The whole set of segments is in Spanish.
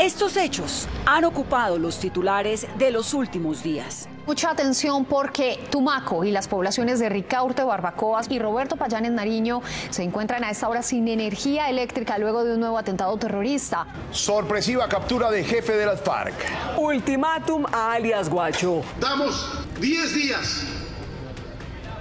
Estos hechos han ocupado los titulares de los últimos días. Mucha atención porque Tumaco y las poblaciones de Ricaurte, Barbacoas y Roberto Payán en Nariño se encuentran a esta hora sin energía eléctrica luego de un nuevo atentado terrorista. Sorpresiva captura de jefe de las FARC. Ultimátum a alias Guacho. Damos 10 días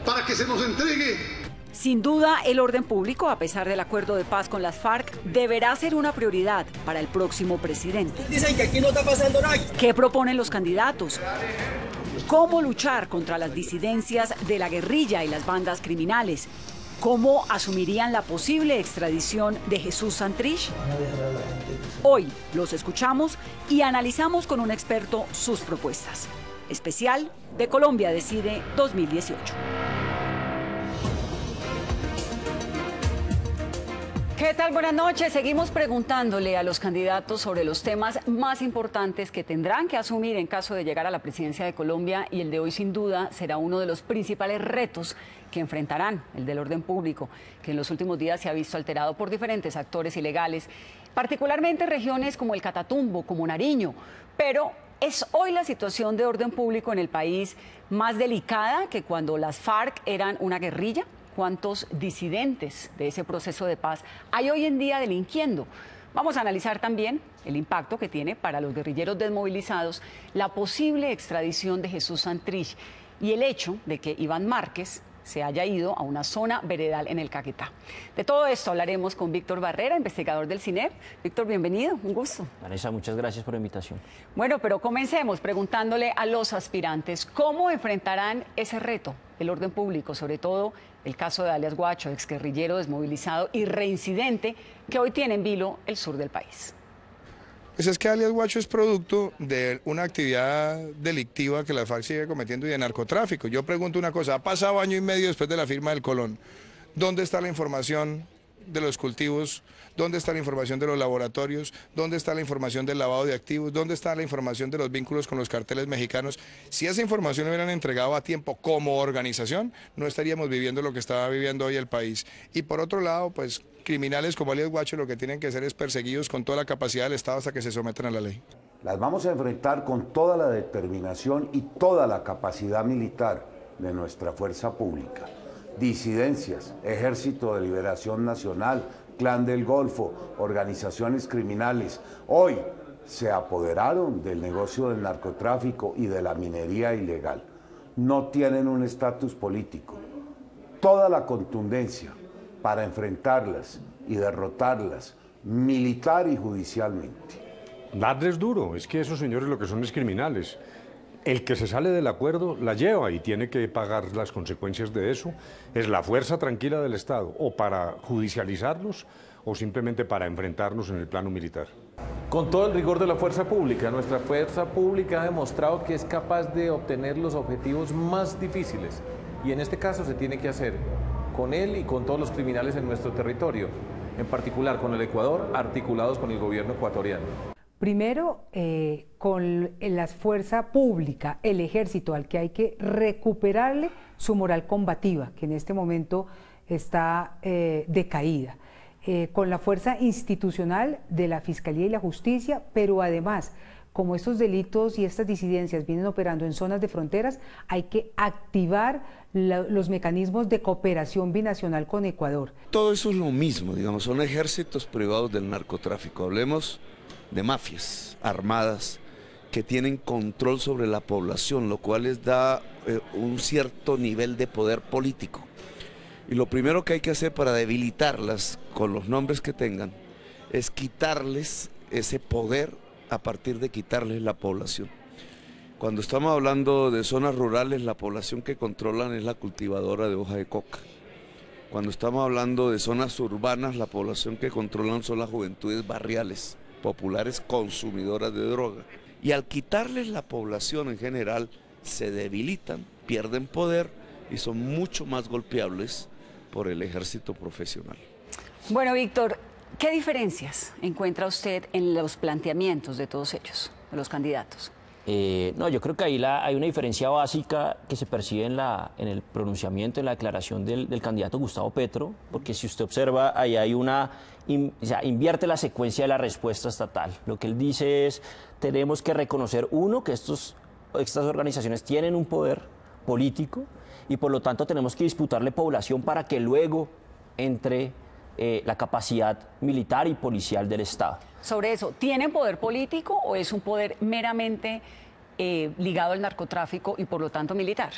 para que se nos entregue. Sin duda, el orden público, a pesar del acuerdo de paz con las FARC, deberá ser una prioridad para el próximo presidente. Dicen que aquí no está pasando nada. ¿Qué proponen los candidatos? ¿Cómo luchar contra las disidencias de la guerrilla y las bandas criminales? ¿Cómo asumirían la posible extradición de Jesús Santrich? Hoy los escuchamos y analizamos con un experto sus propuestas. Especial de Colombia Decide 2018. ¿Qué tal? Buenas noches. Seguimos preguntándole a los candidatos sobre los temas más importantes que tendrán que asumir en caso de llegar a la presidencia de Colombia, y el de hoy sin duda será uno de los principales retos que enfrentarán, el del orden público, que en los últimos días se ha visto alterado por diferentes actores ilegales, particularmente en regiones como el Catatumbo, como Nariño, pero ¿es hoy la situación de orden público en el país más delicada que cuando las FARC eran una guerrilla? ¿Cuántos disidentes de ese proceso de paz hay hoy en día delinquiendo? Vamos a analizar también el impacto que tiene para los guerrilleros desmovilizados la posible extradición de Jesús Santrich y el hecho de que Iván Márquez se haya ido a una zona veredal en el Caquetá. De todo esto hablaremos con Víctor Barrera, investigador del CINEP. Víctor, bienvenido, un gusto. Vanessa, muchas gracias por la invitación. Bueno, pero comencemos preguntándole a los aspirantes cómo enfrentarán ese reto, el orden público, sobre todo el caso de alias Guacho, exguerrillero desmovilizado y reincidente que hoy tiene en vilo el sur del país. Pues es que alias Guacho es producto de una actividad delictiva que la FARC sigue cometiendo y de narcotráfico. Yo pregunto una cosa, ha pasado año y medio después de la firma del Colón. ¿Dónde está la información de los cultivos? ¿Dónde está la información de los laboratorios? ¿Dónde está la información del lavado de activos? ¿Dónde está la información de los vínculos con los carteles mexicanos? Si esa información hubieran entregado a tiempo como organización, no estaríamos viviendo lo que está viviendo hoy el país. Y por otro lado, pues criminales como alias Guacho lo que tienen que hacer es perseguidos con toda la capacidad del Estado hasta que se sometan a la ley. Las vamos a enfrentar con toda la determinación y toda la capacidad militar de nuestra fuerza pública. Disidencias, Ejército de Liberación Nacional, Clan del Golfo, organizaciones criminales, hoy se apoderaron del negocio del narcotráfico y de la minería ilegal. No tienen un estatus político. Toda la contundencia para enfrentarlas y derrotarlas militar y judicialmente. Darles duro, es que esos señores lo que son es criminales. El que se sale del acuerdo la lleva y tiene que pagar las consecuencias de eso. Es la fuerza tranquila del Estado, o para judicializarlos o simplemente para enfrentarnos en el plano militar. Con todo el rigor de la fuerza pública, nuestra fuerza pública ha demostrado que es capaz de obtener los objetivos más difíciles, y en este caso se tiene que hacer con él y con todos los criminales en nuestro territorio, en particular con el Ecuador, articulados con el gobierno ecuatoriano. Primero, con la fuerza pública, el ejército, al que hay que recuperarle su moral combativa, que en este momento está decaída. Con la fuerza institucional de la Fiscalía y la Justicia, pero además, como estos delitos y estas disidencias vienen operando en zonas de fronteras, hay que activar los mecanismos de cooperación binacional con Ecuador. Todo eso es lo mismo, digamos, son ejércitos privados del narcotráfico. Hablemos de mafias armadas que tienen control sobre la población, lo cual les da un cierto nivel de poder político. Y lo primero que hay que hacer para debilitarlas, con los nombres que tengan, es quitarles ese poder a partir de quitarles la población. Cuando estamos hablando de zonas rurales, la población que controlan es la cultivadora de hoja de coca. Cuando estamos hablando de zonas urbanas, la población que controlan son las juventudes barriales, populares consumidoras de droga. Y al quitarles la población en general, se debilitan, pierden poder y son mucho más golpeables por el ejército profesional. Bueno, Víctor, ¿qué diferencias encuentra usted en los planteamientos de todos ellos, de los candidatos? No, yo creo que ahí hay una diferencia básica que se percibe en el pronunciamiento, en la declaración del candidato Gustavo Petro, porque si usted observa, ahí hay o sea, invierte la secuencia de la respuesta estatal. Lo que él dice es, tenemos que reconocer, uno, que estas organizaciones tienen un poder político y por lo tanto tenemos que disputarle población para que luego entre la capacidad militar y policial del Estado. Sobre eso, ¿tienen poder político o es un poder meramente ligado al narcotráfico y por lo tanto militar?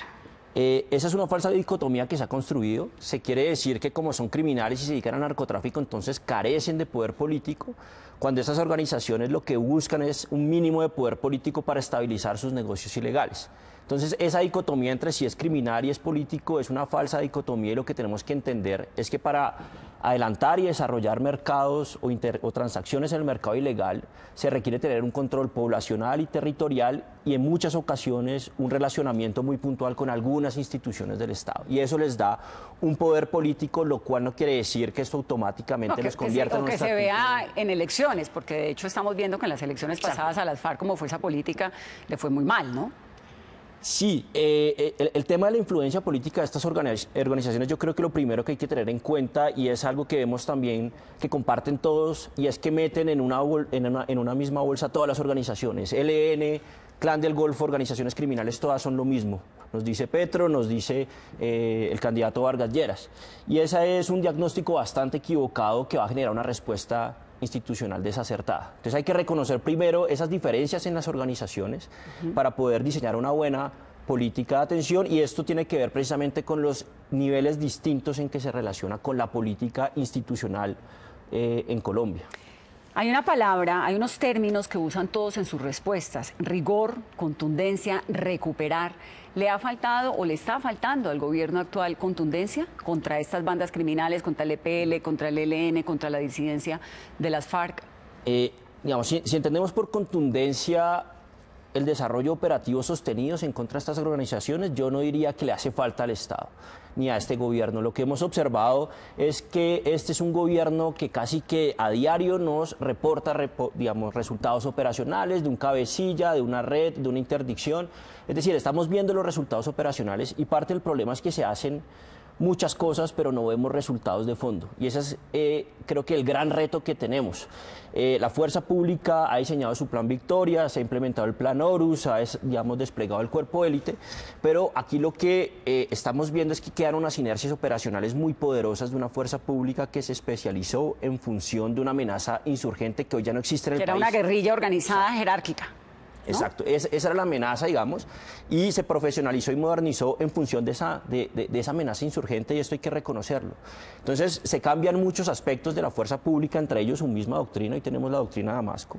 Esa es una falsa dicotomía que se ha construido. Se quiere decir que como son criminales y se dedican al narcotráfico, entonces carecen de poder político, cuando esas organizaciones lo que buscan es un mínimo de poder político para estabilizar sus negocios ilegales. Entonces, esa dicotomía entre si es criminal y es político es una falsa dicotomía y lo que tenemos que entender es que para adelantar y desarrollar mercados o transacciones en el mercado ilegal se requiere tener un control poblacional y territorial y en muchas ocasiones un relacionamiento muy puntual con algunas instituciones del Estado. Y eso les da un poder político, lo cual no quiere decir que esto automáticamente los convierta en que se vea en elecciones, porque de hecho estamos viendo que en las elecciones pasadas a las FARC como fuerza política le fue muy mal, ¿no? Sí, el tema de la influencia política de estas organizaciones yo creo que lo primero que hay que tener en cuenta y es algo que vemos también que comparten todos y es que meten en una misma bolsa todas las organizaciones, ELN, Clan del Golfo, organizaciones criminales, todas son lo mismo. Nos dice Petro, nos dice el candidato Vargas Lleras. Y ese es un diagnóstico bastante equivocado que va a generar una respuesta institucional desacertada. Entonces hay que reconocer primero esas diferencias en las organizaciones para poder diseñar una buena política de atención y esto tiene que ver precisamente con los niveles distintos en que se relaciona con la política institucional en Colombia. Hay una palabra, hay unos términos que usan todos en sus respuestas: rigor, contundencia, recuperar. ¿Le ha faltado o le está faltando al gobierno actual contundencia contra estas bandas criminales, contra el EPL, contra el ELN, contra la disidencia de las FARC? Digamos, si entendemos por contundencia el desarrollo operativo sostenidos en contra de estas organizaciones, yo no diría que le hace falta al Estado ni a este gobierno. Lo que hemos observado es que este es un gobierno que casi que a diario nos reporta digamos, resultados operacionales de un cabecilla, de una red, de una interdicción. Es decir, estamos viendo los resultados operacionales y parte del problema es que se hacen muchas cosas, pero no vemos resultados de fondo. Y ese es, creo que el gran reto que tenemos. La fuerza pública ha diseñado su plan Victoria, se ha implementado el plan Horus, ha digamos, desplegado el cuerpo élite, pero aquí lo que estamos viendo es que quedan unas inercias operacionales muy poderosas de una fuerza pública que se especializó en función de una amenaza insurgente que hoy ya no existe en el país. Que era una guerrilla organizada jerárquica. ¿no? Exacto, esa era la amenaza, digamos, y se profesionalizó y modernizó en función de esa amenaza insurgente y esto hay que reconocerlo. Entonces se cambian muchos aspectos de la fuerza pública, entre ellos su misma doctrina, y tenemos la doctrina de Damasco,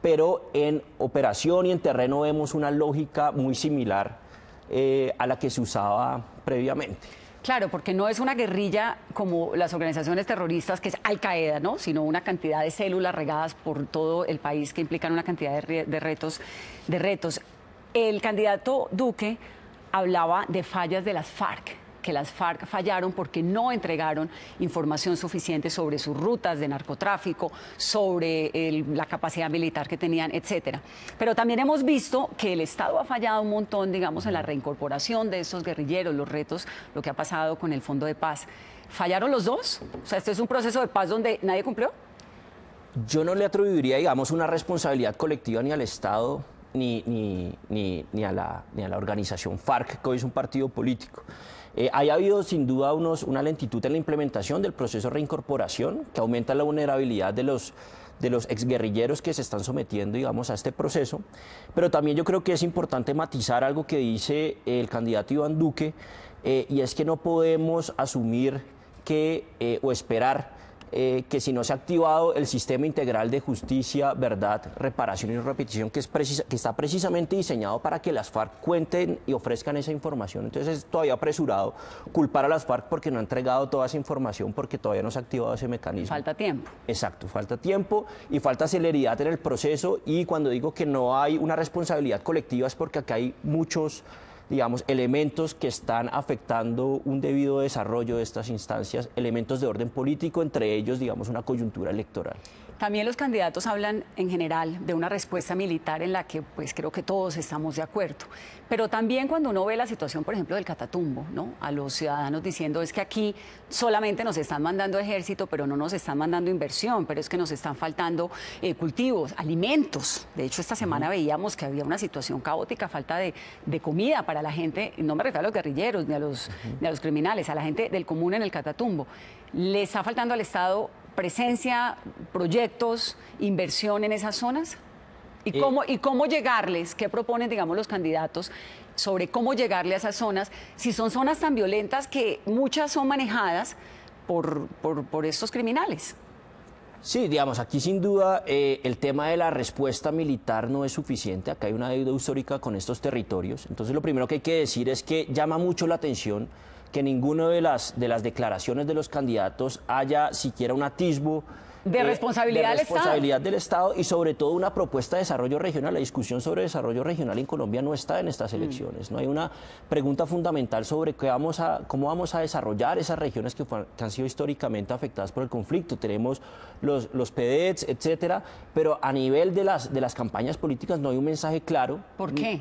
pero en operación y en terreno vemos una lógica muy similar a la que se usaba previamente. Claro, porque no es una guerrilla como las organizaciones terroristas, que es Al-Qaeda, ¿no? Sino una cantidad de células regadas por todo el país que implican una cantidad de retos. El candidato Duque hablaba de fallas de las FARC, que las FARC fallaron porque no entregaron información suficiente sobre sus rutas de narcotráfico, sobre la capacidad militar que tenían, etcétera. Pero también hemos visto que el Estado ha fallado un montón, digamos, en la reincorporación de estos guerrilleros, los retos, lo que ha pasado con el Fondo de Paz. ¿Fallaron los dos? O sea, ¿este es un proceso de paz donde nadie cumplió? Yo no le atribuiría, digamos, una responsabilidad colectiva ni al Estado ni a la organización FARC, que hoy es un partido político. Haya habido sin duda una lentitud en la implementación del proceso de reincorporación que aumenta la vulnerabilidad de los exguerrilleros que se están sometiendo, digamos, a este proceso. Pero también yo creo que es importante matizar algo que dice el candidato Iván Duque, y es que no podemos asumir o esperar que si no se ha activado el sistema integral de justicia, verdad, reparación y repetición, que está precisamente diseñado para que las FARC cuenten y ofrezcan esa información. Entonces es todavía apresurado culpar a las FARC porque no ha entregado toda esa información, porque todavía no se ha activado ese mecanismo. Falta tiempo. Exacto, falta tiempo y falta celeridad en el proceso, y cuando digo que no hay una responsabilidad colectiva es porque acá hay muchos, digamos, elementos que están afectando un debido desarrollo de estas instancias, elementos de orden político, entre ellos, digamos, una coyuntura electoral. También los candidatos hablan en general de una respuesta militar en la que pues creo que todos estamos de acuerdo. Pero también cuando uno ve la situación, por ejemplo, del Catatumbo, ¿no? A los ciudadanos diciendo es que aquí solamente nos están mandando ejército, pero no nos están mandando inversión, pero es que nos están faltando cultivos, alimentos. De hecho, esta semana veíamos que había una situación caótica, falta de comida para la gente, no me refiero a los guerrilleros ni a los criminales, a la gente del común en el Catatumbo. ¿Le está faltando al Estado presencia, proyectos, inversión en esas zonas? ¿Y cómo llegarles? ¿Qué proponen, digamos, los candidatos sobre cómo llegarle a esas zonas? Si son zonas tan violentas que muchas son manejadas por estos criminales. Sí, digamos, aquí sin duda el tema de la respuesta militar no es suficiente. Acá hay una deuda histórica con estos territorios. Entonces, lo primero que hay que decir es que llama mucho la atención que ninguna de las declaraciones de los candidatos haya siquiera un atisbo de responsabilidad del Estado y sobre todo una propuesta de desarrollo regional. La discusión sobre desarrollo regional en Colombia no está en estas elecciones. No hay una pregunta fundamental sobre cómo vamos a desarrollar esas regiones que han sido históricamente afectadas por el conflicto. Tenemos los PEDETs, etcétera, pero a nivel de las campañas políticas no hay un mensaje claro. ¿Por qué?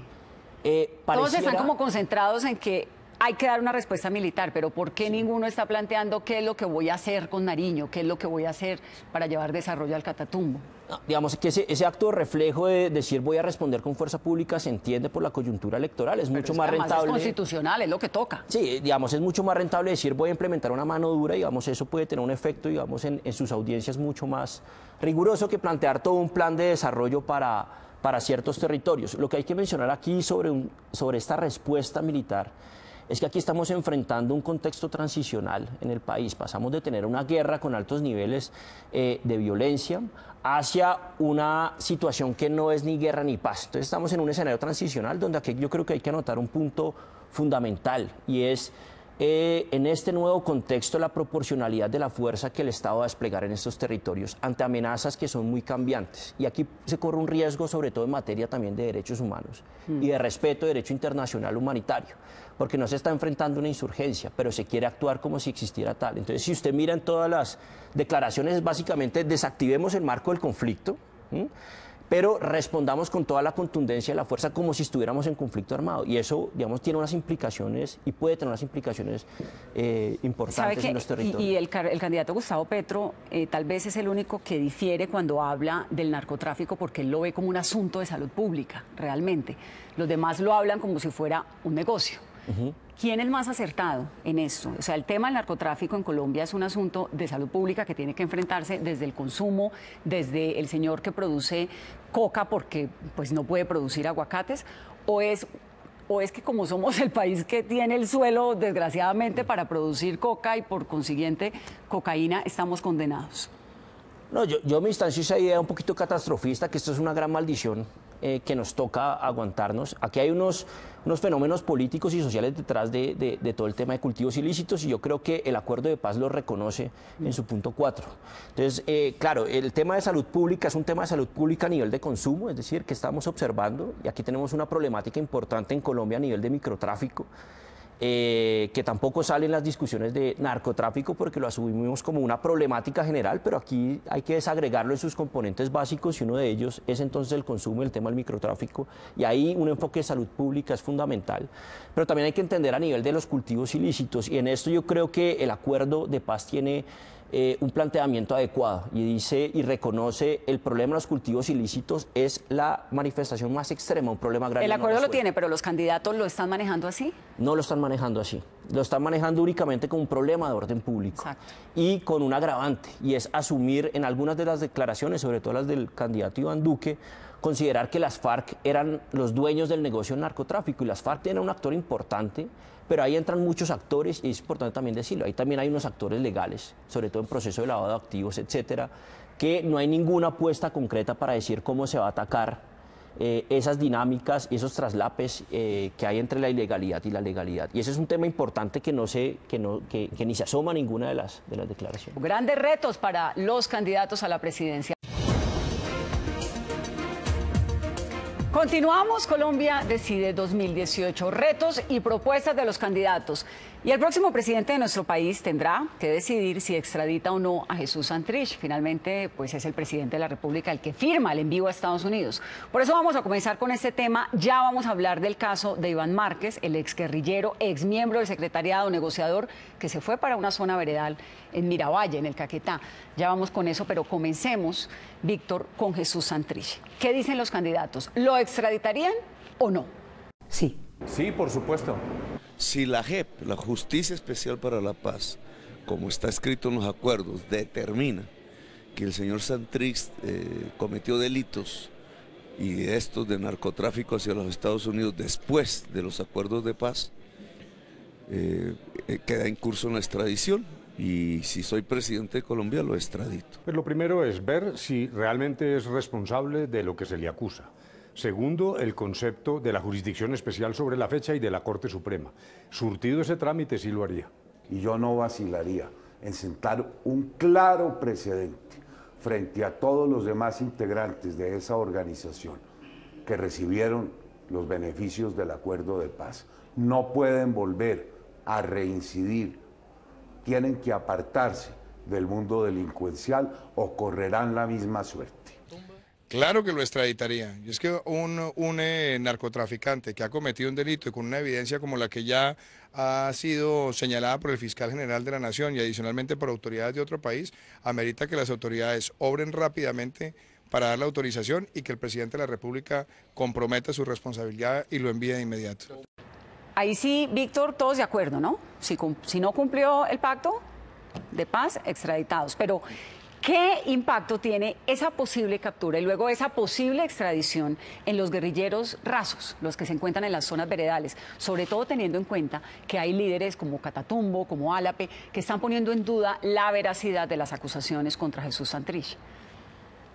Todos están como concentrados en que hay que dar una respuesta militar, pero ¿por qué ninguno está planteando qué es lo que voy a hacer con Nariño? ¿Qué es lo que voy a hacer para llevar desarrollo al Catatumbo? No, digamos que ese acto de reflejo de decir voy a responder con fuerza pública se entiende por la coyuntura electoral, es mucho más rentable. Es constitucional, es lo que toca. Sí, digamos, es mucho más rentable decir voy a implementar una mano dura, digamos, eso puede tener un efecto, digamos, en sus audiencias mucho más riguroso que plantear todo un plan de desarrollo para ciertos territorios. Lo que hay que mencionar aquí sobre esta respuesta militar es que aquí estamos enfrentando un contexto transicional en el país. Pasamos de tener una guerra con altos niveles de violencia hacia una situación que no es ni guerra ni paz. Entonces estamos en un escenario transicional donde aquí yo creo que hay que anotar un punto fundamental y es en este nuevo contexto la proporcionalidad de la fuerza que el Estado va a desplegar en estos territorios ante amenazas que son muy cambiantes. Y aquí se corre un riesgo sobre todo en materia también de derechos humanos y de respeto de derecho internacional humanitario, porque no se está enfrentando una insurgencia, pero se quiere actuar como si existiera tal. Entonces, si usted mira en todas las declaraciones, básicamente desactivemos el marco del conflicto, pero respondamos con toda la contundencia de la fuerza como si estuviéramos en conflicto armado. Y eso, digamos, tiene unas implicaciones y puede tener unas implicaciones importantes en los territorios. Y el candidato Gustavo Petro tal vez es el único que difiere cuando habla del narcotráfico porque él lo ve como un asunto de salud pública, realmente. Los demás lo hablan como si fuera un negocio. ¿Quién es más acertado en esto? O sea, el tema del narcotráfico en Colombia es un asunto de salud pública que tiene que enfrentarse desde el consumo, desde el señor que produce coca porque pues no puede producir aguacates, o es que como somos el país que tiene el suelo, desgraciadamente, para producir coca y por consiguiente cocaína, estamos condenados. No, yo me distancio esa idea un poquito catastrofista, que esto es una gran maldición que nos toca aguantarnos. Aquí hay unos fenómenos políticos y sociales detrás de todo el tema de cultivos ilícitos y yo creo que el acuerdo de paz lo reconoce en su punto 4. Entonces, claro, el tema de salud pública es un tema de salud pública a nivel de consumo, es decir, que estamos observando y aquí tenemos una problemática importante en Colombia a nivel de microtráfico. Que tampoco salen las discusiones de narcotráfico porque lo asumimos como una problemática general, pero aquí hay que desagregarlo en sus componentes básicos y uno de ellos es entonces el consumo y el tema del microtráfico y ahí un enfoque de salud pública es fundamental, pero también hay que entender a nivel de los cultivos ilícitos y en esto yo creo que el acuerdo de paz tiene un planteamiento adecuado y dice y reconoce el problema de los cultivos ilícitos es la manifestación más extrema, un problema grave. El acuerdo lo tiene, pero los candidatos lo están manejando así. No lo están manejando así, lo están manejando únicamente como un problema de orden público. Exacto. Y con un agravante y es asumir en algunas de las declaraciones, sobre todo las del candidato Iván Duque, considerar que las FARC eran los dueños del negocio del narcotráfico y las FARC eran un actor importante, pero ahí entran muchos actores y es importante también decirlo, ahí también hay unos actores legales, sobre todo en proceso de lavado de activos, etcétera, que no hay ninguna apuesta concreta para decir cómo se va a atacar esas dinámicas y esos traslapes que hay entre la ilegalidad y la legalidad. Y ese es un tema importante que ni se asoma a ninguna de las declaraciones. Grandes retos para los candidatos a la presidencia. Continuamos, Colombia Decide 2018, retos y propuestas de los candidatos. Y el próximo presidente de nuestro país tendrá que decidir si extradita o no a Jesús Santrich. Finalmente, pues es el presidente de la República el que firma el envío a Estados Unidos. Por eso vamos a comenzar con este tema. Ya vamos a hablar del caso de Iván Márquez, el exguerrillero, exmiembro del secretariado negociador, que se fue para una zona veredal en Miravalle, en el Caquetá. Ya vamos con eso, pero comencemos, Víctor, con Jesús Santrich. ¿Qué dicen los candidatos? ¿Lo extraditarían o no? Sí. Sí, por supuesto. Si la JEP, la Justicia Especial para la Paz, como está escrito en los acuerdos, determina que el señor Santrich cometió delitos y estos de narcotráfico hacia los Estados Unidos después de los acuerdos de paz, queda en curso la extradición. Y si soy presidente de Colombia, lo extradito. Pues lo primero es ver si realmente es responsable de lo que se le acusa. Segundo, el concepto de la jurisdicción especial sobre la fecha y de la Corte Suprema. Surtido ese trámite, sí lo haría. Y yo no vacilaría en sentar un claro precedente frente a todos los demás integrantes de esa organización que recibieron los beneficios del acuerdo de paz. No pueden volver a reincidir, tienen que apartarse del mundo delincuencial o correrán la misma suerte. Claro que lo extraditaría. Y es que un narcotraficante que ha cometido un delito y con una evidencia como la que ya ha sido señalada por el fiscal general de la Nación y adicionalmente por autoridades de otro país, amerita que las autoridades obren rápidamente para dar la autorización y que el presidente de la República comprometa su responsabilidad y lo envíe de inmediato. Ahí sí, Víctor, todos de acuerdo, ¿no? Si no cumplió el pacto de paz, extraditados. Pero ¿qué impacto tiene esa posible captura y luego esa posible extradición en los guerrilleros rasos, los que se encuentran en las zonas veredales? Sobre todo teniendo en cuenta que hay líderes como Catatumbo, como Álape, que están poniendo en duda la veracidad de las acusaciones contra Jesús Santrich.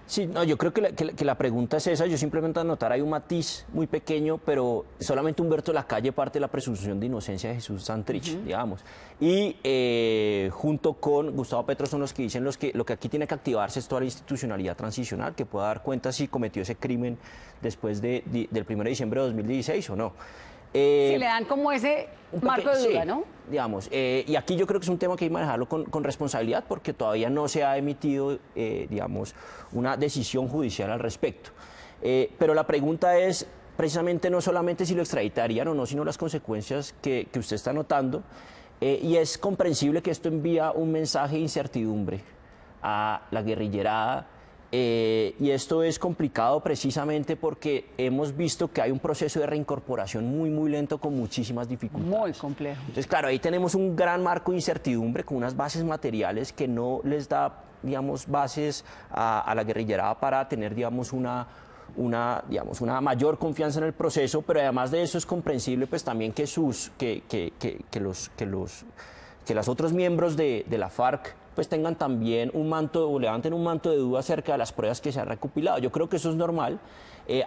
Sí, no, yo creo que la pregunta es esa. Yo simplemente anotar hay un matiz muy pequeño, pero solamente Humberto Lacalle parte de la presunción de inocencia de Jesús Santrich, digamos. Y junto con Gustavo Petro son los que dicen lo que aquí tiene que activarse es toda la institucionalidad transicional, que pueda dar cuenta si cometió ese crimen después del 1 de diciembre de 2016 o no. Si le dan como ese marco de duda, sí, ¿no? Digamos, y aquí yo creo que es un tema que hay que manejarlo con responsabilidad porque todavía no se ha emitido, digamos, una decisión judicial al respecto. Pero la pregunta es precisamente no solamente si lo extraditarían o no, sino las consecuencias que usted está notando. Y es comprensible que esto envía un mensaje de incertidumbre a la guerrillerada. Y esto es complicado precisamente porque hemos visto que hay un proceso de reincorporación muy lento con muchísimas dificultades. Muy complejo. Entonces, claro, ahí tenemos un gran marco de incertidumbre con unas bases materiales que no les da, digamos, bases a la guerrillerada para tener, digamos, una mayor confianza en el proceso, pero además de eso es comprensible pues también que los otros miembros de la FARC pues tengan también un manto o levanten un manto de duda acerca de las pruebas que se han recopilado. Yo creo que eso es normal.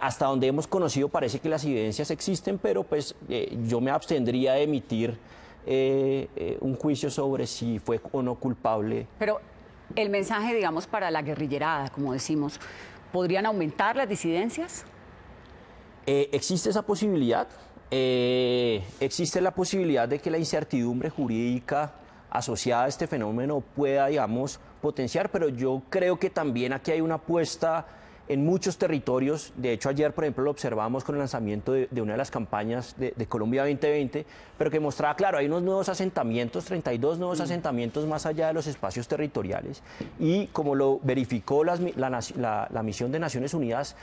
Hasta donde hemos conocido parece que las evidencias existen, pero pues yo me abstendría de emitir un juicio sobre si fue o no culpable. Pero el mensaje, digamos, para la guerrillerada, como decimos, ¿podrían aumentar las disidencias? Existe esa posibilidad. Existe la posibilidad de que la incertidumbre jurídica asociada a este fenómeno pueda, digamos, potenciar, pero yo creo que también aquí hay una apuesta en muchos territorios. De hecho, ayer, por ejemplo, lo observamos con el lanzamiento de una de las campañas de Colombia 2020, pero que mostraba, claro, hay unos nuevos asentamientos, 32 nuevos asentamientos más allá de los espacios territoriales, y como lo verificó la misión de Naciones Unidas,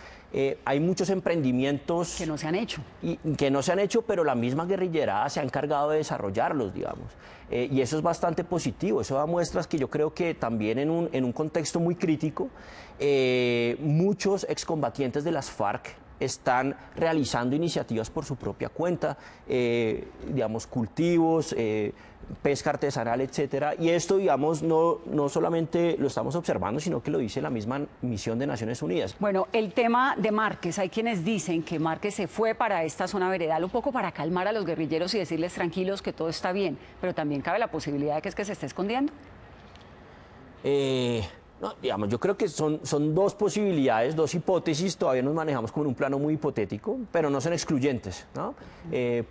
hay muchos emprendimientos que no se han hecho. Que no se han hecho, pero la misma guerrillerada se ha encargado de desarrollarlos, digamos. Y eso es bastante positivo. Eso da muestras que yo creo que también en un contexto muy crítico, muchos excombatientes de las FARC están realizando iniciativas por su propia cuenta, digamos, cultivos, pesca artesanal, etcétera. Y esto, digamos, no solamente lo estamos observando, sino que lo dice la misma misión de Naciones Unidas. Bueno, el tema de Márquez, hay quienes dicen que Márquez se fue para esta zona veredal un poco para calmar a los guerrilleros y decirles tranquilos que todo está bien, pero también cabe la posibilidad de que es que se esté escondiendo. No, digamos, yo creo que son dos posibilidades, dos hipótesis, todavía nos manejamos como en un plano muy hipotético, pero no son excluyentes, ¿no?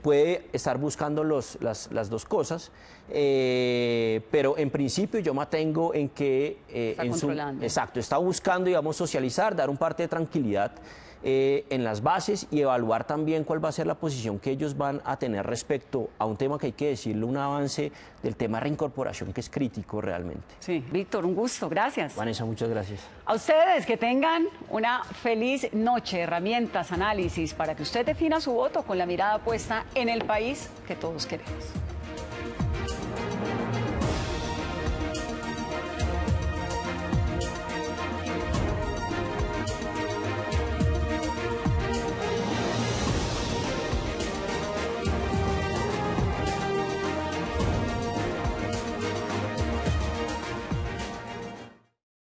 Puede estar buscando las dos cosas, pero en principio yo me atengo en que... Está controlando. Exacto, está buscando, digamos, socializar, dar un parte de tranquilidad en las bases y evaluar también cuál va a ser la posición que ellos van a tener respecto a un tema que hay que decirle, un avance del tema de reincorporación que es crítico realmente. Sí, Víctor, un gusto, gracias. Vanessa, muchas gracias. A ustedes que tengan una feliz noche, herramientas, análisis, para que usted defina su voto con la mirada puesta en el país que todos queremos.